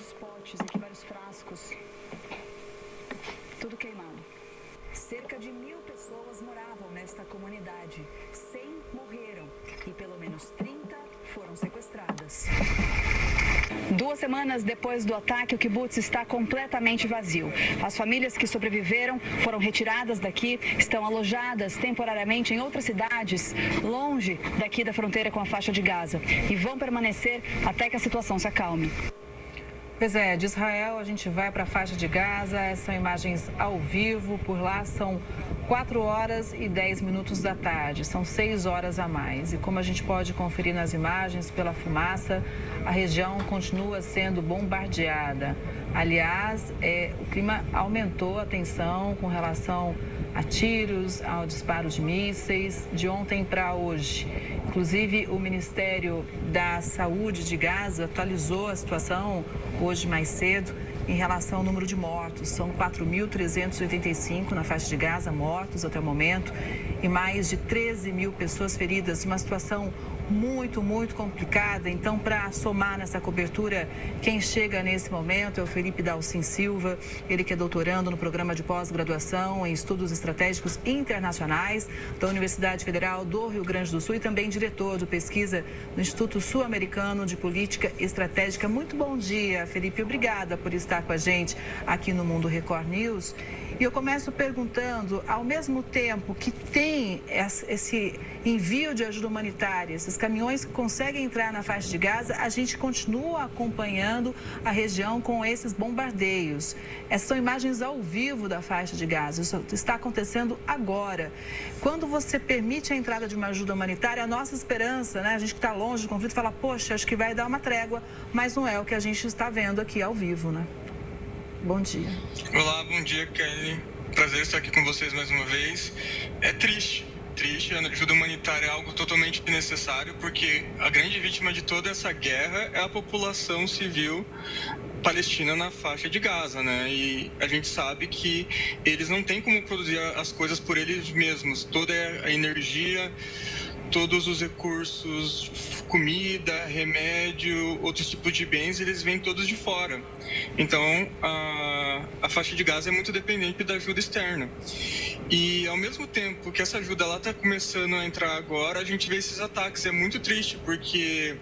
vários potes, aqui vários frascos. Tudo queimado. Cerca de 1.000 pessoas moravam nesta comunidade. 100 morreram e pelo menos 30 foram sequestradas. 2 semanas depois do ataque, o quibutz está completamente vazio. As famílias que sobreviveram foram retiradas daqui, estão alojadas temporariamente em outras cidades, longe daqui da fronteira com a faixa de Gaza, e vão permanecer até que a situação se acalme. Pois é, de Israel a gente vai para a faixa de Gaza, são imagens ao vivo, por lá são 4 horas e 10 minutos da tarde, são 6 horas a mais. E como a gente pode conferir nas imagens pela fumaça, a região continua sendo bombardeada. Aliás, o clima aumentou a tensão com relação a tiros, ao disparo de mísseis, de ontem para hoje. Inclusive, o Ministério da Saúde de Gaza atualizou a situação hoje mais cedo em relação ao número de mortos. São 4.385 na faixa de Gaza mortos até o momento e mais de 13.000 pessoas feridas. Uma situação muito complicada. Então, para somar nessa cobertura, quem chega nesse momento é o Felipe Dalcin Silva, ele que é doutorando no programa de pós-graduação em estudos estratégicos internacionais da Universidade Federal do Rio Grande do Sul e também diretor de pesquisa no Instituto Sul-Americano de Política Estratégica. Muito bom dia, Felipe. Obrigada por estar com a gente aqui no Mundo Record News. E eu começo perguntando, ao mesmo tempo que tem esse envio de ajuda humanitária, esses caminhões que conseguem entrar na faixa de Gaza, a gente continua acompanhando a região com esses bombardeios. Essas são imagens ao vivo da faixa de Gaza, isso está acontecendo agora. Quando você permite a entrada de uma ajuda humanitária, a nossa esperança, né, a gente que está longe do conflito, fala, poxa, acho que vai dar uma trégua, mas não é o que a gente está vendo aqui ao vivo, né? Bom dia. Olá, bom dia, Kelly. Prazer estar aqui com vocês mais uma vez. É triste, a ajuda humanitária é algo totalmente necessário, porque a grande vítima de toda essa guerra é a população civil palestina na faixa de Gaza, né? E a gente sabe que eles não têm como produzir as coisas por eles mesmos. Toda a energia, todos os recursos, comida, remédio, outros tipos de bens, eles vêm todos de fora. Então, a faixa de Gaza é muito dependente da ajuda externa. E, ao mesmo tempo que essa ajuda está começando a entrar agora, a gente vê esses ataques. É muito triste, porque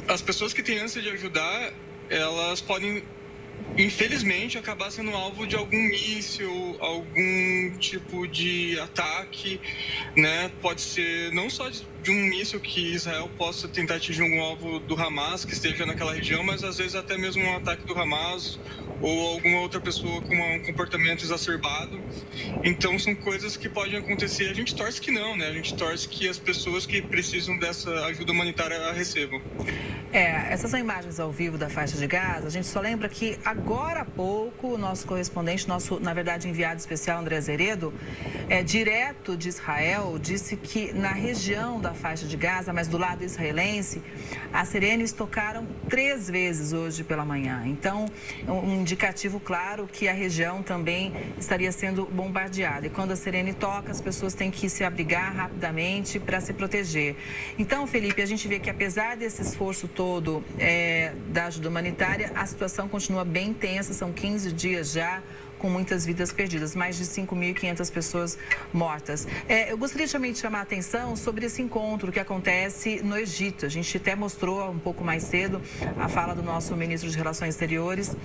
as pessoas que têm ânsia de ajudar, elas podem, infelizmente, acabar sendo alvo de algum míssil, algum tipo de ataque, né? Pode ser não só de um míssil que Israel possa tentar atingir algum alvo do Hamas que esteja naquela região, mas às vezes até mesmo um ataque do Hamas ou alguma outra pessoa com um comportamento exacerbado. Então são coisas que podem acontecer. A gente torce que não, né? A gente torce que as pessoas que precisam dessa ajuda humanitária a recebam. Essas são imagens ao vivo da faixa de Gaza. A gente só lembra que agora há pouco o nosso correspondente, na verdade enviado especial André Zeredo, direto de Israel, disse que na região da faixa de Gaza, mas do lado israelense, as sirenes tocaram 3 vezes hoje pela manhã. Então, um indicativo claro que a região também estaria sendo bombardeada. E quando a sirene toca, as pessoas têm que se abrigar rapidamente para se proteger. Então, Felipe, a gente vê que apesar desse esforço todo da ajuda humanitária, a situação continua bem tensa, são 15 dias já com muitas vidas perdidas, mais de 5.500 pessoas mortas. Eu gostaria também de chamar a atenção sobre esse encontro que acontece no Egito. A gente até mostrou um pouco mais cedo a fala do nosso ministro de Relações Exteriores,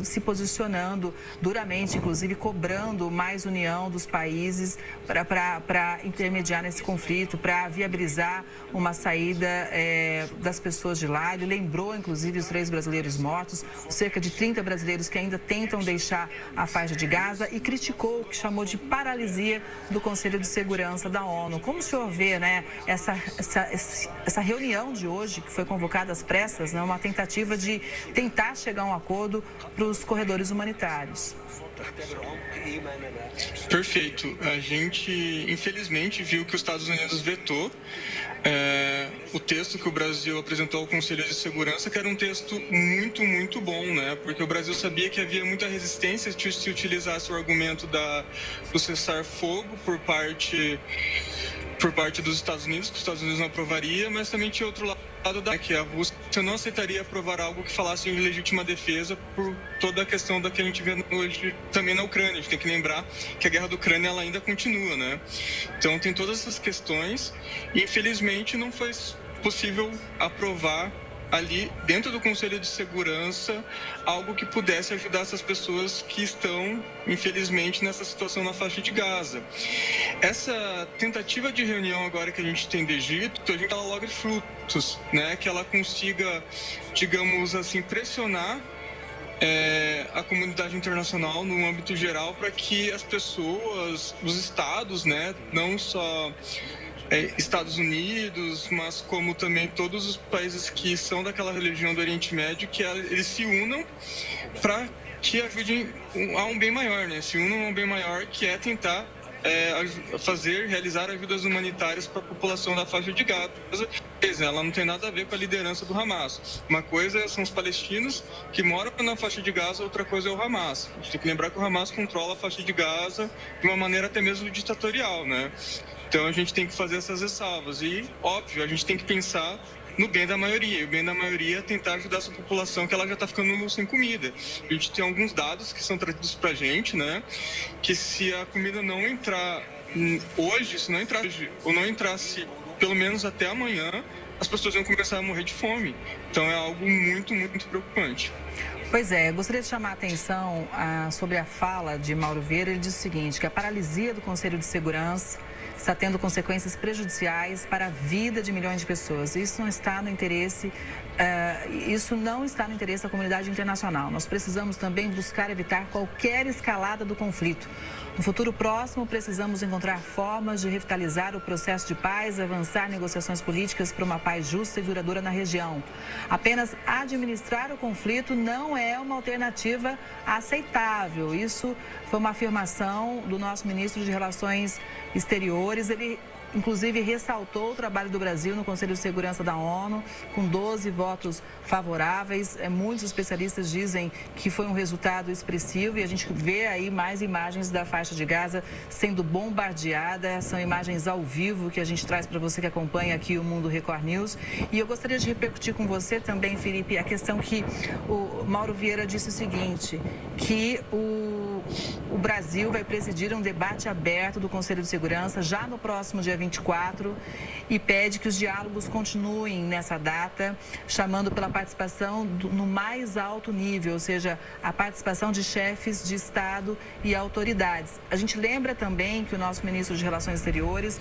se posicionando duramente, inclusive cobrando mais união dos países para intermediar nesse conflito, para viabilizar uma saída das pessoas de lá. Ele lembrou, inclusive, os 3 brasileiros mortos, cerca de 30 brasileiros que ainda tentam deixar a faixa de Gaza e criticou o que chamou de paralisia do Conselho de Segurança da ONU. Como o senhor vê, né, essa reunião de hoje, que foi convocada às pressas, né, uma tentativa de tentar chegar a um acordo para os corredores humanitários? Perfeito. A gente, infelizmente, viu que os Estados Unidos vetou o texto que o Brasil apresentou ao Conselho de Segurança, que era um texto muito bom, né? Porque o Brasil sabia que havia muita resistência se utilizasse o argumento do cessar-fogo por parte por parte dos Estados Unidos, que os Estados Unidos não aprovaria, mas também tinha outro lado que a Rússia não aceitaria aprovar algo que falasse em legítima defesa por toda a questão da que a gente vê hoje também na Ucrânia. A gente tem que lembrar que a guerra da Ucrânia ela ainda continua, né? Então tem todas essas questões e infelizmente não foi possível aprovar ali dentro do Conselho de Segurança algo que pudesse ajudar essas pessoas que estão, infelizmente, nessa situação na faixa de Gaza. Essa tentativa de reunião agora que a gente tem do Egito, a gente ela logre frutos, né? Que ela consiga, digamos assim, pressionar a comunidade internacional no âmbito geral para que as pessoas, os estados, né, não só Estados Unidos, mas como também todos os países que são daquela região do Oriente Médio, que eles se unam para que ajudem a um bem maior, né? Se unam a um bem maior, que é tentar realizar ajudas humanitárias para a população da faixa de Gaza. Ela não tem nada a ver com a liderança do Hamas. Uma coisa são os palestinos que moram na faixa de Gaza, outra coisa é o Hamas. A gente tem que lembrar que o Hamas controla a faixa de Gaza de uma maneira até mesmo ditatorial, né? Então a gente tem que fazer essas ressalvas e, óbvio, a gente tem que pensar no bem da maioria. E o bem da maioria é tentar ajudar essa população que ela já está ficando sem comida. A gente tem alguns dados que são trazidos para a gente, né? Que se a comida não entrar hoje, se não entrar hoje, ou não entrasse pelo menos até amanhã, as pessoas vão começar a morrer de fome. Então é algo muito, muito preocupante. Pois é, gostaria de chamar a atenção sobre a fala de Mauro Vieira. Ele diz o seguinte, que a paralisia do Conselho de Segurança está tendo consequências prejudiciais para a vida de milhões de pessoas. Isso não está no interesse da comunidade internacional. Nós precisamos também buscar evitar qualquer escalada do conflito. No futuro próximo, precisamos encontrar formas de revitalizar o processo de paz, avançar negociações políticas para uma paz justa e duradoura na região. Apenas administrar o conflito não é uma alternativa aceitável. Isso foi uma afirmação do nosso ministro de Relações Exteriores. Ele, inclusive, ressaltou o trabalho do Brasil no Conselho de Segurança da ONU, com 12 votos favoráveis. Muitos especialistas dizem que foi um resultado expressivo e a gente vê aí mais imagens da faixa de Gaza sendo bombardeada. São imagens ao vivo que a gente traz para você que acompanha aqui o Mundo Record News. E eu gostaria de repercutir com você também, Felipe, a questão que o Mauro Vieira disse o seguinte, que o Brasil vai presidir um debate aberto do Conselho de Segurança já no próximo dia 24 e pede que os diálogos continuem nessa data, chamando pela participação no mais alto nível, ou seja, a participação de chefes de Estado e autoridades. A gente lembra também que o nosso ministro de Relações Exteriores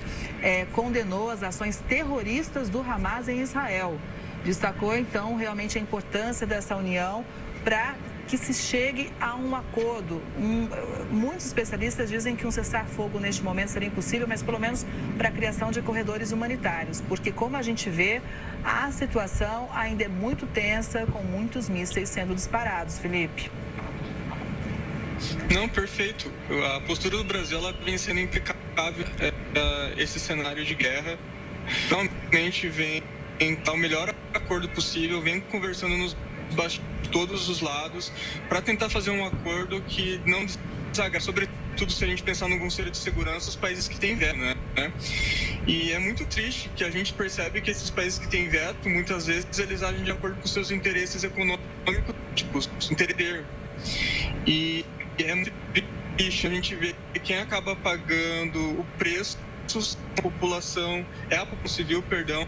condenou as ações terroristas do Hamas em Israel. Destacou, então, realmente a importância dessa união para que se chegue a um acordo. Muitos especialistas dizem que um cessar-fogo neste momento seria impossível, mas pelo menos para a criação de corredores humanitários, porque como a gente vê, a situação ainda é muito tensa, com muitos mísseis sendo disparados. Felipe. Não, perfeito. A postura do Brasil ela vem sendo impecável. Esse cenário de guerra realmente vem tentar o melhor acordo possível, vem conversando nos todos os lados para tentar fazer um acordo que não desagrade, sobretudo se a gente pensar no Conselho de Segurança, os países que têm veto, né? E é muito triste que a gente percebe que esses países que têm veto, muitas vezes eles agem de acordo com seus interesses econômicos, tipo, interesse. E é muito triste a gente ver que quem acaba pagando o preço da população é a população civil, perdão,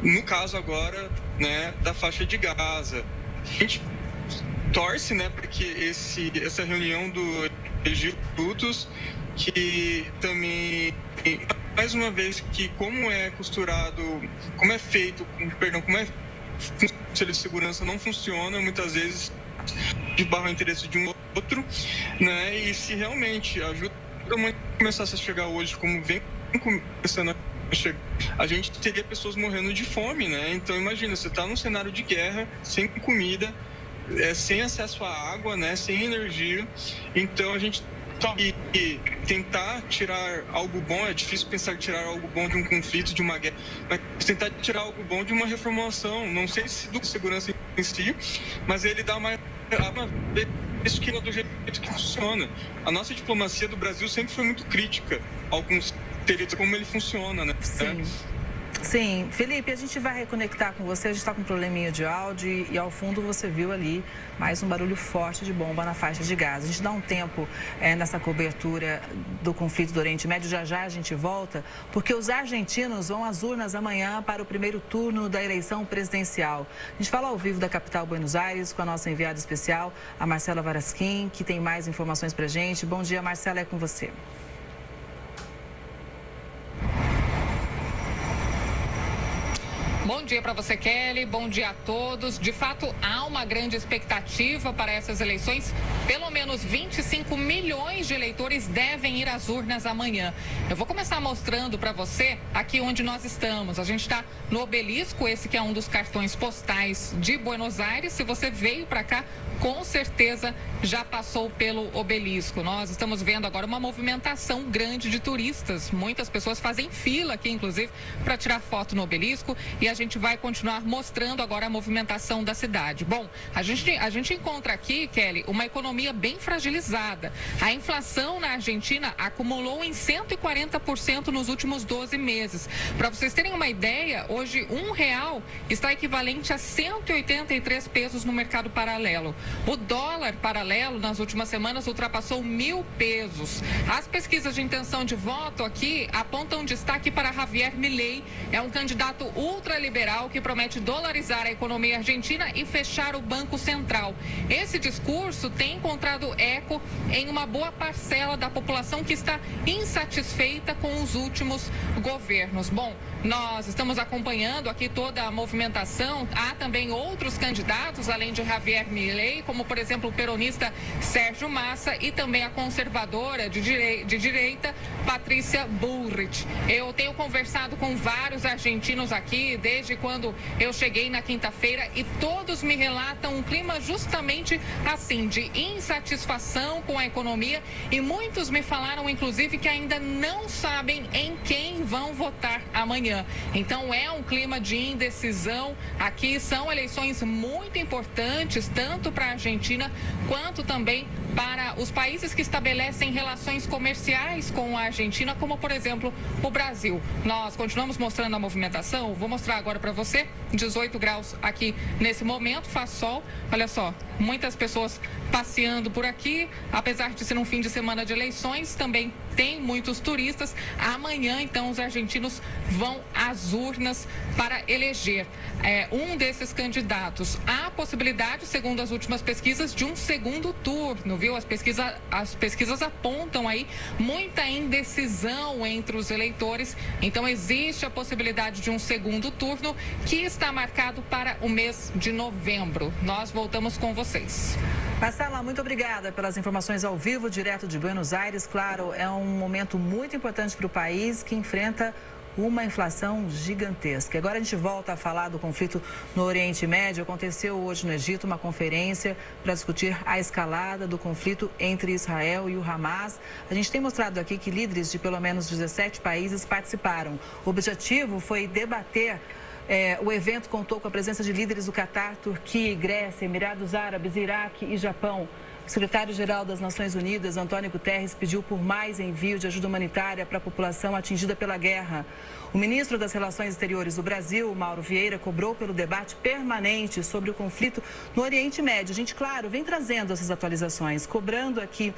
no caso agora, né, da faixa de Gaza. A gente torce, né, para que essa reunião do Egito, que também, mais uma vez, que como é costurado, como é feito, como é o Conselho de Segurança não funciona, muitas vezes de barra o interesse de um outro, né, e se realmente ajuda a começar a chegar hoje, como vem começando a chegar, a gente teria pessoas morrendo de fome, né? Então imagina, você está num cenário de guerra, sem comida, sem acesso à água, né? Sem energia. Então a gente tentar tirar algo bom, é difícil pensar em tirar algo bom de um conflito, de uma guerra, mas tentar tirar algo bom de uma reformulação, não sei se do segurança em si, mas ele dá uma isso que é do jeito que funciona. A nossa diplomacia do Brasil sempre foi muito crítica ao Conselho teria como ele funciona, né? Sim. Sim, Felipe, a gente vai reconectar com você, a gente está com um probleminha de áudio e ao fundo você viu ali mais um barulho forte de bomba na faixa de Gaza. A gente dá um tempo nessa cobertura do conflito do Oriente Médio, já a gente volta, porque os argentinos vão às urnas amanhã para o primeiro turno da eleição presidencial. A gente fala ao vivo da capital Buenos Aires com a nossa enviada especial, a Marcela Varasquim, que tem mais informações para a gente. Bom dia, Marcela, é com você. Bom dia para você, Kelly. Bom dia a todos. De fato, há uma grande expectativa para essas eleições. Pelo menos 25 milhões de eleitores devem ir às urnas amanhã. Eu vou começar mostrando para você aqui onde nós estamos. A gente está no Obelisco, esse que é um dos cartões postais de Buenos Aires. Se você veio para cá, com certeza já passou pelo Obelisco. Nós estamos vendo agora uma movimentação grande de turistas. Muitas pessoas fazem fila aqui, inclusive, para tirar foto no Obelisco. E a gente vai continuar mostrando agora a movimentação da cidade. Bom, a gente encontra aqui, Kelly, uma economia bem fragilizada. A inflação na Argentina acumulou em 140% nos últimos 12 meses. Para vocês terem uma ideia, hoje R$1 está equivalente a 183 pesos no mercado paralelo. O dólar paralelo nas últimas semanas ultrapassou 1.000 pesos. As pesquisas de intenção de voto aqui apontam destaque para Javier Milei. É um candidato ultraliberal que promete dolarizar a economia argentina e fechar o Banco Central. Esse discurso tem encontrado eco em uma boa parcela da população que está insatisfeita com os últimos governos. Bom, nós estamos acompanhando aqui toda a movimentação. Há também outros candidatos, além de Javier Milei, como, por exemplo, o peronista Sérgio Massa e também a conservadora de direita, Patrícia Bullrich. Eu tenho conversado com vários argentinos aqui desde quando eu cheguei na quinta-feira e todos me relatam um clima justamente assim, de insatisfação com a economia, e muitos me falaram, inclusive, que ainda não sabem em quem vão votar amanhã. Então é um clima de indecisão. Aqui são eleições muito importantes, tanto para a Argentina quanto também para os países que estabelecem relações comerciais com a Argentina, como, por exemplo, o Brasil. Nós continuamos mostrando a movimentação. Vou mostrar agora para você, 18 graus aqui nesse momento, faz sol. Olha só, muitas pessoas passeando por aqui, apesar de ser um fim de semana de eleições, também tem muitos turistas. Amanhã, então, os argentinos vão às urnas para eleger um desses candidatos. Há possibilidade, segundo as últimas pesquisas, de um segundo turno, viu? As pesquisas apontam aí muita indecisão entre os eleitores. Então, existe a possibilidade de um segundo turno que está marcado para o mês de novembro. Nós voltamos com vocês. Marcela, muito obrigada pelas informações ao vivo, direto de Buenos Aires. Claro, é um momento muito importante para o país que enfrenta uma inflação gigantesca. Agora a gente volta a falar do conflito no Oriente Médio. Aconteceu hoje no Egito uma conferência para discutir a escalada do conflito entre Israel e o Hamas. A gente tem mostrado aqui que líderes de pelo menos 17 países participaram. O objetivo foi debater. O evento contou com a presença de líderes do Catar, Turquia, Grécia, Emirados Árabes, Iraque e Japão. O secretário-geral das Nações Unidas, Antônio Guterres, pediu por mais envio de ajuda humanitária para a população atingida pela guerra. O ministro das Relações Exteriores do Brasil, Mauro Vieira, cobrou pelo debate permanente sobre o conflito no Oriente Médio. A gente, claro, vem trazendo essas atualizações, cobrando aqui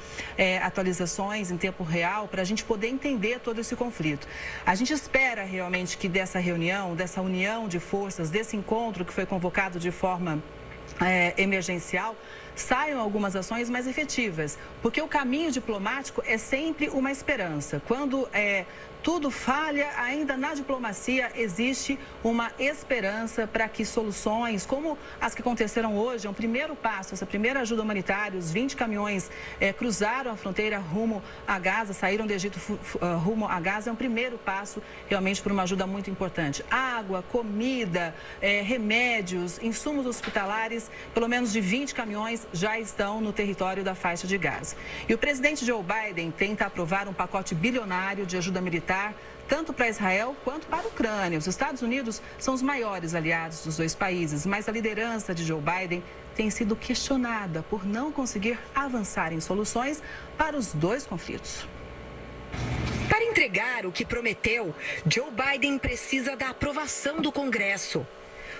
atualizações em tempo real para a gente poder entender todo esse conflito. A gente espera realmente que dessa reunião, dessa união de forças, desse encontro que foi convocado de forma emergencial, saiam algumas ações mais efetivas, porque o caminho diplomático é sempre uma esperança. Quando tudo falha, ainda na diplomacia existe uma esperança para que soluções como as que aconteceram hoje, é um primeiro passo, essa primeira ajuda humanitária, os 20 caminhões cruzaram a fronteira rumo a Gaza, saíram do Egito rumo a Gaza, é um primeiro passo realmente para uma ajuda muito importante. Água, comida, remédios, insumos hospitalares, pelo menos de 20 caminhões já estão no território da faixa de Gaza. E o presidente Joe Biden tenta aprovar um pacote bilionário de ajuda militar, tanto para Israel quanto para a Ucrânia. Os Estados Unidos são os maiores aliados dos dois países, mas a liderança de Joe Biden tem sido questionada por não conseguir avançar em soluções para os dois conflitos. Para entregar entregar o que prometeu, Joe Biden precisa da aprovação do Congresso.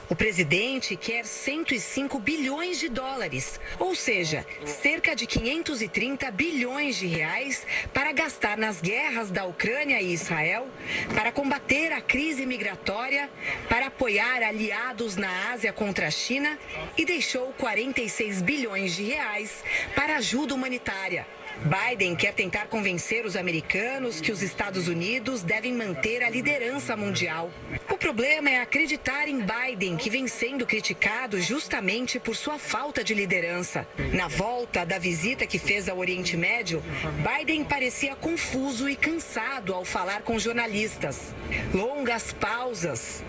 O presidente quer 105 bilhões de dólares, ou seja, cerca de 530 bilhões de reais para gastar nas guerras da Ucrânia e Israel, para combater a crise migratória, para apoiar aliados na Ásia contra a China e deixou 46 bilhões de reais para ajuda humanitária. Biden quer tentar convencer os americanos que os Estados Unidos devem manter a liderança mundial. O problema é acreditar em Biden, que vem sendo criticado justamente por sua falta de liderança. Na volta da visita que fez ao Oriente Médio, Biden parecia confuso e cansado ao falar com jornalistas. Longas pausas.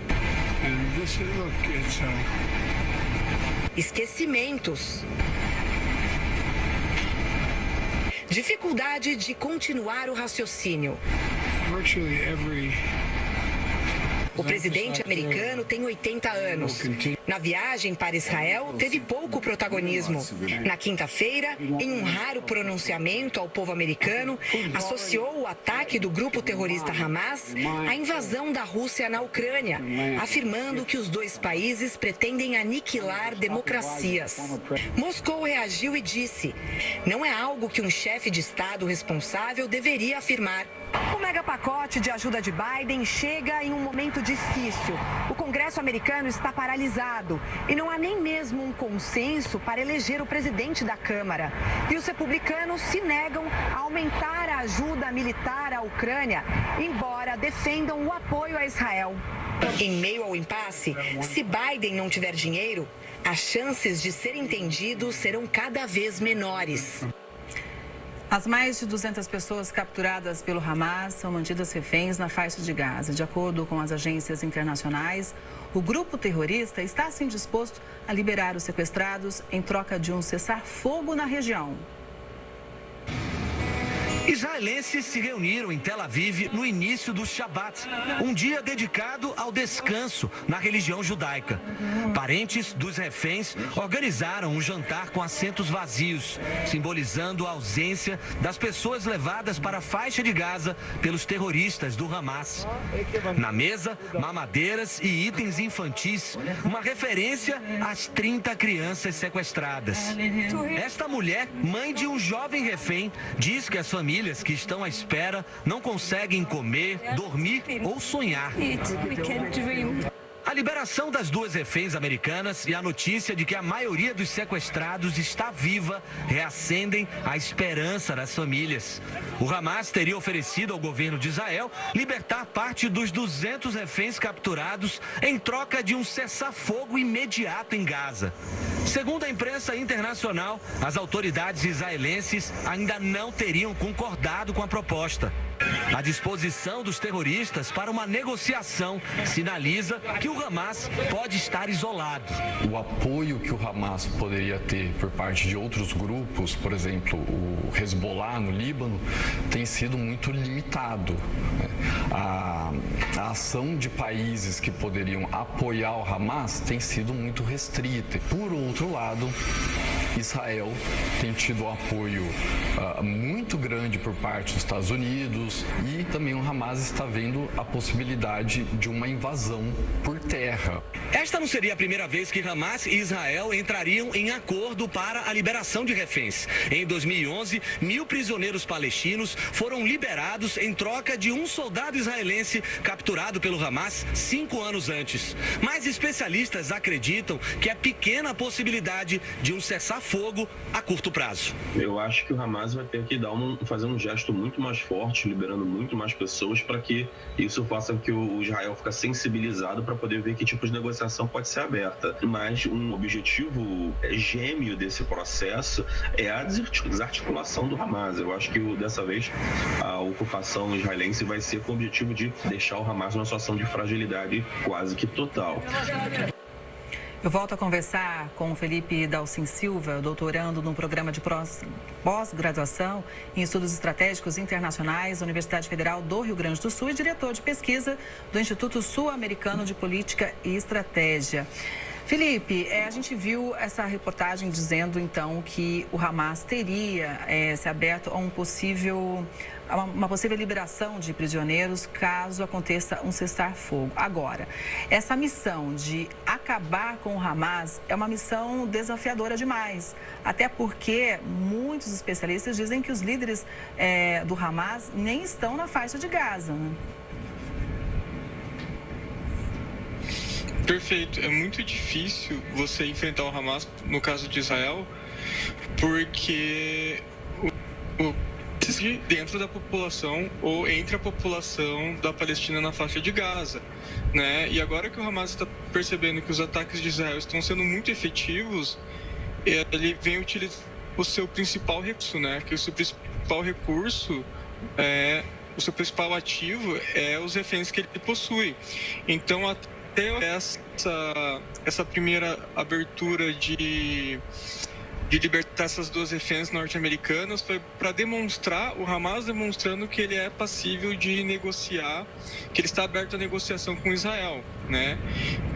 Esquecimentos. Dificuldade de continuar o raciocínio. O presidente americano tem 80 anos. Na viagem para Israel, teve pouco protagonismo. Na quinta-feira, em um raro pronunciamento ao povo americano, associou o ataque do grupo terrorista Hamas à invasão da Rússia na Ucrânia, afirmando que os dois países pretendem aniquilar democracias. Moscou reagiu e disse: não é algo que um chefe de Estado responsável deveria afirmar. O megapacote de ajuda de Biden chega em um momento difícil. O Congresso americano está paralisado e não há nem mesmo um consenso para eleger o presidente da Câmara. E os republicanos se negam a aumentar a ajuda militar à Ucrânia, embora defendam o apoio a Israel. Em meio ao impasse, se Biden não tiver dinheiro, as chances de ser entendido serão cada vez menores. As mais de 200 pessoas capturadas pelo Hamas são mantidas reféns na faixa de Gaza. De acordo com as agências internacionais, o grupo terrorista está assim disposto a liberar os sequestrados em troca de um cessar-fogo na região. Israelenses se reuniram em Tel Aviv no início do Shabat, um dia dedicado ao descanso na religião judaica. Parentes dos reféns organizaram um jantar com assentos vazios, simbolizando a ausência das pessoas levadas para a faixa de Gaza pelos terroristas do Hamas. Na mesa, mamadeiras e itens infantis, uma referência às 30 crianças sequestradas. Esta mulher, mãe de um jovem refém, diz que as famílias que estão à espera não conseguem comer, dormir ou sonhar. A liberação das duas reféns americanas e a notícia de que a maioria dos sequestrados está viva reacendem a esperança das famílias. O Hamas teria oferecido ao governo de Israel libertar parte dos 200 reféns capturados em troca de um cessar-fogo imediato em Gaza. Segundo a imprensa internacional, as autoridades israelenses ainda não teriam concordado com a proposta. A disposição dos terroristas para uma negociação sinaliza que o Hamas pode estar isolado. O apoio que o Hamas poderia ter por parte de outros grupos, por exemplo, o Hezbollah no Líbano, tem sido muito limitado. A ação de países que poderiam apoiar o Hamas tem sido muito restrita. Por outro lado, Israel tem tido apoio muito grande por parte dos Estados Unidos e também o Hamas está vendo a possibilidade de uma invasão por terra. Esta não seria a primeira vez que Hamas e Israel entrariam em acordo para a liberação de reféns. Em 2011, 1.000 prisioneiros palestinos foram liberados em troca de um soldado israelense capturado pelo Hamas 5 anos antes. Mas especialistas acreditam que é pequena a possibilidade de um cessar-fogo a curto prazo. Eu acho que o Hamas vai ter que fazer um gesto muito mais forte, liberando muito mais pessoas, para que isso faça que o Israel fique sensibilizado para poder ver que tipo de negociação pode ser aberta. Mas um objetivo gêmeo desse processo é a desarticulação do Hamas. Eu acho que dessa vez a ocupação israelense vai ser com o objetivo de deixar o Hamas numa situação de fragilidade quase que total. Eu volto a conversar com o Felipe Dalcin Silva, doutorando no programa de pós-graduação em Estudos Estratégicos Internacionais da Universidade Federal do Rio Grande do Sul e diretor de pesquisa do Instituto Sul-Americano de Política e Estratégia. Felipe, a gente viu essa reportagem dizendo, então, que o Hamas teria se aberto a uma possível liberação de prisioneiros caso aconteça um cessar-fogo. Agora, essa missão de acabar com o Hamas é uma missão desafiadora demais, até porque muitos especialistas dizem que os líderes do Hamas nem estão na faixa de Gaza, né? Perfeito. É muito difícil você enfrentar o Hamas, no caso de Israel, porque dentro da população ou entre a população da Palestina na faixa de Gaza, né? E agora que o Hamas está percebendo que os ataques de Israel estão sendo muito efetivos, ele vem utilizar o seu principal recurso, né? Que o seu principal recurso o seu principal ativo é os reféns que ele possui. Então, até essa primeira abertura de libertar essas duas reféns norte-americanas foi para demonstrar, o Hamas demonstrando que ele é passível de negociar, que ele está aberto à negociação com Israel, né?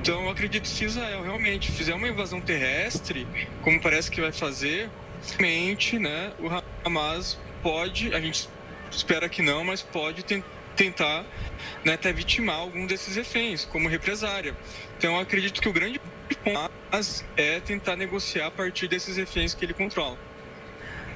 Então, eu acredito que se Israel realmente fizer uma invasão terrestre, como parece que vai fazer, realmente, né, o Hamas pode, a gente espera que não, mas pode tentar, né, até vitimar algum desses reféns, como represária. Então, eu acredito que o grande ponto é tentar negociar a partir desses reféns que ele controla.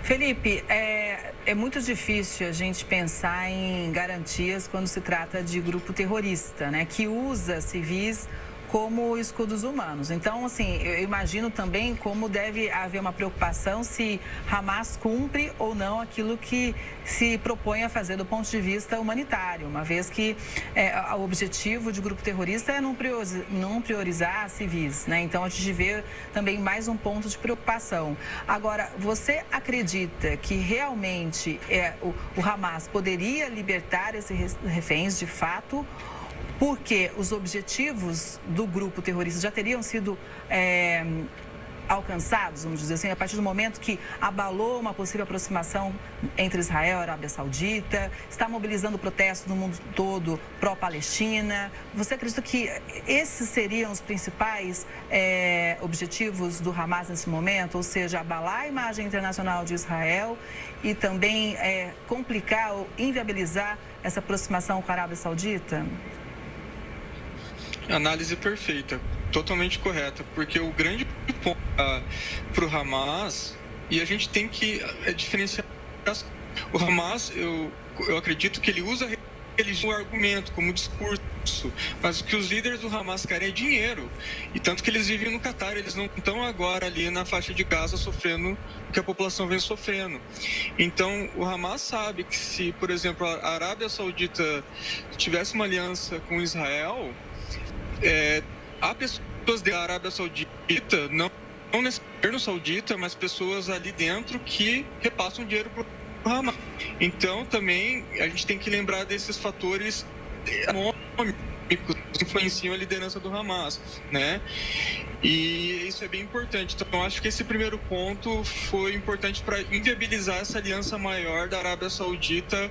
Felipe, é muito difícil a gente pensar em garantias quando se trata de grupo terrorista, né, que usa civis como escudos humanos. Então, assim, eu imagino também como deve haver uma preocupação se Hamas cumpre ou não aquilo que se propõe a fazer do ponto de vista humanitário, uma vez que o objetivo de grupo terrorista é não priorizar civis, né? Então, a gente vê também mais um ponto de preocupação. Agora, você acredita que realmente o Hamas poderia libertar esses reféns de fato? Porque os objetivos do grupo terrorista já teriam sido alcançados, vamos dizer assim, a partir do momento que abalou uma possível aproximação entre Israel e a Arábia Saudita, está mobilizando protestos no mundo todo pró-Palestina. Você acredita que esses seriam os principais objetivos do Hamas nesse momento? Ou seja, abalar a imagem internacional de Israel e também complicar ou inviabilizar essa aproximação com a Arábia Saudita? Análise perfeita, totalmente correta, porque o grande ponto para o Hamas, e a gente tem que diferenciar, o Hamas, eu acredito que ele usa religião como argumento, como discurso, mas o que os líderes do Hamas querem é dinheiro, e tanto que eles vivem no Catar, eles não estão agora ali na faixa de Gaza sofrendo o que a população vem sofrendo. Então, o Hamas sabe que se, por exemplo, a Arábia Saudita tivesse uma aliança com Israel, há pessoas da Arábia Saudita, não necessariamente o governo saudita, mas pessoas ali dentro que repassam dinheiro para o Hamas. Então, também, a gente tem que lembrar desses fatores econômicos que influenciam a liderança do Hamas, né? E isso é bem importante. Então, eu acho que esse primeiro ponto foi importante para inviabilizar essa aliança maior da Arábia Saudita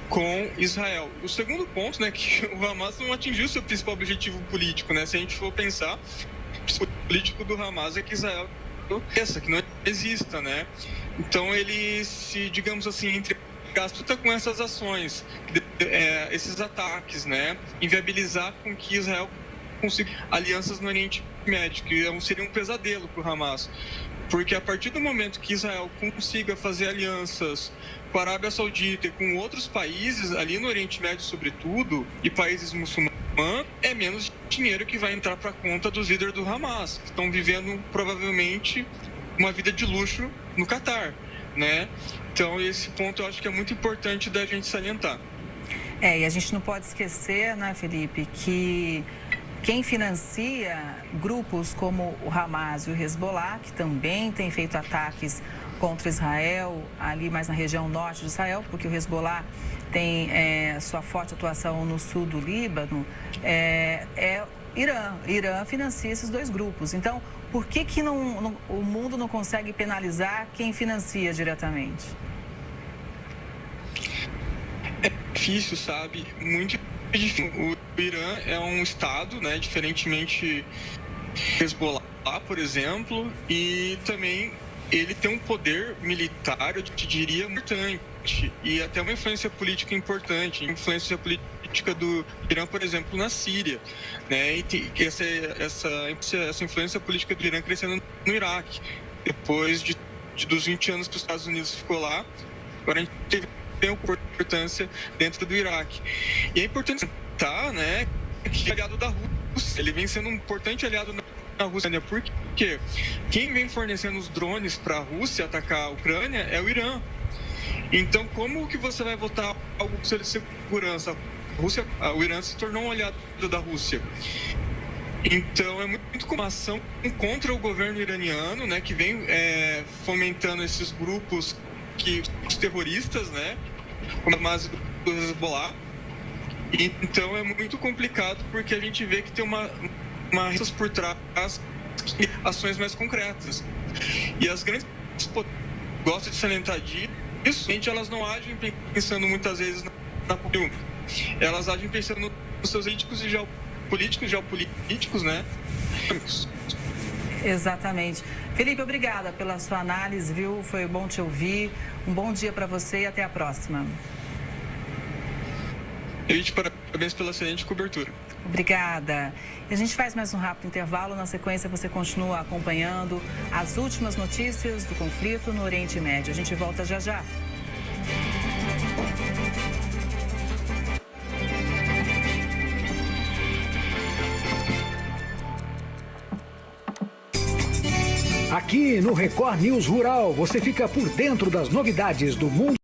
com Israel. O segundo ponto, né, que o Hamas não atingiu seu principal objetivo político, né? Se a gente for pensar, o político do Hamas é que Israel que não exista, né? Então ele se, digamos assim, entre aspas, com essas ações, esses ataques, né? Inviabilizar com que Israel consiga alianças no Oriente Médio, que seria um pesadelo para o Hamas. Porque a partir do momento que Israel consiga fazer alianças com a Arábia Saudita e com outros países, ali no Oriente Médio sobretudo, e países muçulmanos, é menos dinheiro que vai entrar para a conta dos líderes do Hamas, que estão vivendo provavelmente uma vida de luxo no Catar, né? Então esse ponto eu acho que é muito importante da gente salientar. E a gente não pode esquecer, né, Felipe, que quem financia grupos como o Hamas e o Hezbollah, que também tem feito ataques contra Israel, ali mais na região norte de Israel, porque o Hezbollah tem sua forte atuação no sul do Líbano, Irã. Irã financia esses dois grupos. Então, por que o mundo não consegue penalizar quem financia diretamente? É difícil, sabe? Muito difícil. O Irã é um estado, né, diferentemente Hezbollah, por exemplo, e também ele tem um poder militar, eu te diria, importante, e até uma influência política importante, influência política do Irã, por exemplo, na Síria, né? E tem essa influência política do Irã crescendo no Iraque, depois dos 20 anos que os Estados Unidos ficou lá, agora a gente tem uma importância dentro do Iraque. E é importante citar, né, que é aliado da Rússia, ele vem sendo um importante aliado na Rússia, porque quem vem fornecendo os drones para a Rússia atacar a Ucrânia é o Irã. Então, como que você vai votar algo de segurança? O Irã se tornou um aliado da Rússia. Então, é muito como uma ação contra o governo iraniano, né, que vem fomentando esses grupos os terroristas, né, como a base do Hezbollah. Então, é muito complicado porque a gente vê que tem uma por trás ações mais concretas. E as grandes gostam de salientar disso, elas não agem pensando muitas vezes na política. Elas agem pensando nos seus políticos e geopolíticos, né? Exatamente. Felipe, obrigada pela sua análise, viu? Foi bom te ouvir. Um bom dia para você e até a próxima. Parabéns pela excelente cobertura. Obrigada. E a gente faz mais um rápido intervalo. Na sequência, você continua acompanhando as últimas notícias do conflito no Oriente Médio. A gente volta já já. Aqui no Record News Rural, você fica por dentro das novidades do mundo